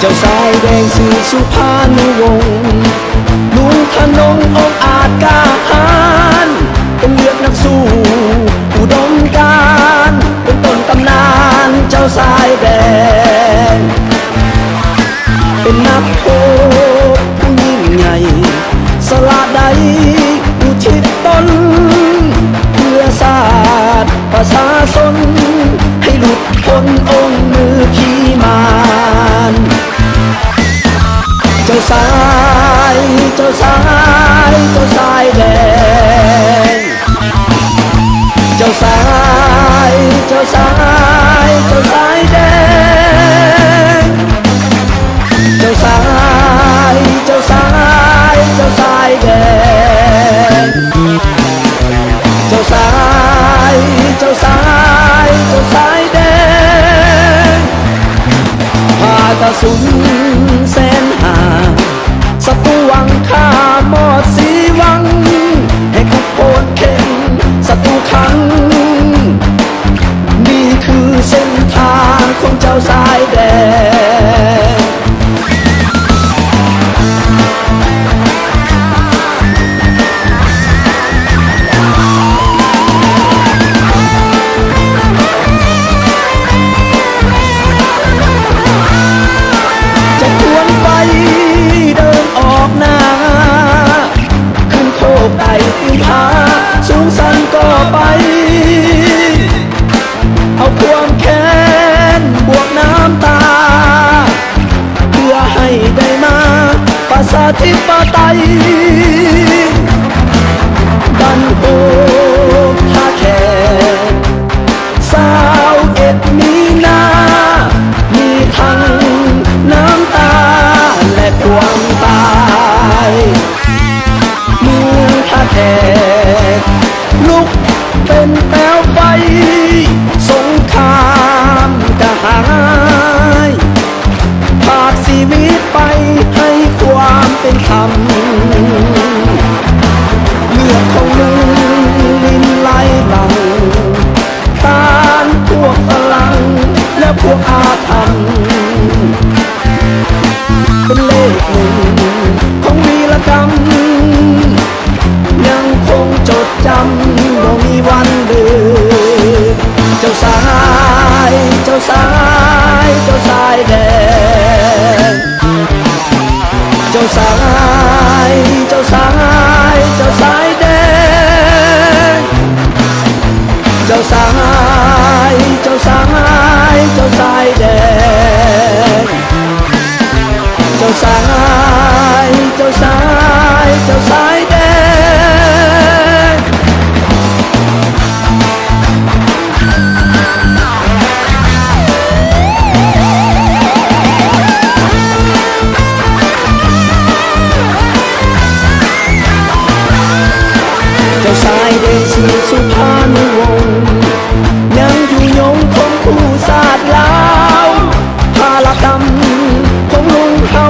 เจ้าสายแดงสื่อสุภานุวงศ์ลุงธนงองอาจกล้าหาญเป็นเลือดนักสู้อุดมการณ์เป็นต้นตำนานเจ้าสายแดงเป็นนักโทษผู้ยิ่งใหญ่สละใดอุทิศตนเพื่อศาสตร์ประชาชนให้หลุดพ้นองค์มือขีมารเจ้าสายเจ้าสายเจ้าสายแดงเจ้าสายเจ้าสายเจ้าสายแดงเจ้าสายเจ้าสายเจ้าสายแดงเจ้าสายเจ้าสายเจ้าสายแดงพากระสุนแสนหาศัตรูวังฆ่าหมอดสีวังให้กุโอนเข็นศัตรูขังนี่คือเส้นทางของเจ้าสายแดงจะทวนไฟเดินออกหน้าขึ้นโคกไต่ขึ้นผาสูงสันก็ไปเอาความแค้นบวกน้ำตาเพื่อให้ได้มาประชาธิปไตยดันโอท่าแขก21 มีนามีทั้งน้ำตาและความตายเมืองท่าแขกลุกเป็นแปลวไฟสงครามจะหายฝากชีวิตไปให้ความเป็นธรรมเลือดของลุงลิ้นไหลหลังต้านพวกฝรั่งและพวกอาธรรมเป็นเลขหนึ่งของวีรกรรมยังคงจดจำบ่มีวันลืมเจ้าสายเจ้าสายเจ้าสายแดงเจ้าสายเจ้าสายเจ้าสายแดงเจ้าสายเจ้าสายเจ้าสายแดงเจ้าสายเจ้าสายเจ้าสายแดงเจ้าสายแดงสื่อสุภานุวงศ์ยังอยู่ยงคงคู่ศาสตร์ลาวภารกรรมของลุงเขา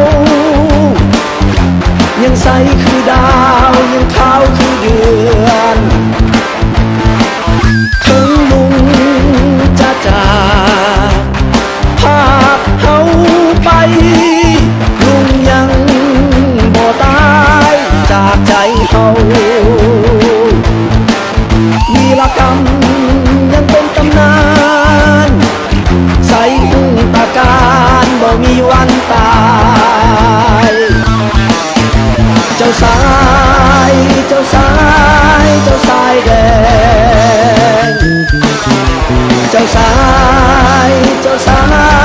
ยังใสคือดาวยังขาวคือเดือนถึงลุงจะจากภาพเขาไปลุงยังบ่ตายจากใจเขาวีรกรรมยังเป็นตำนานใส่หุงตาการบ่มีวันตายเจ้าสายเจ้าสายเจ้าสายแดงเจ้าสายเจ้าสาย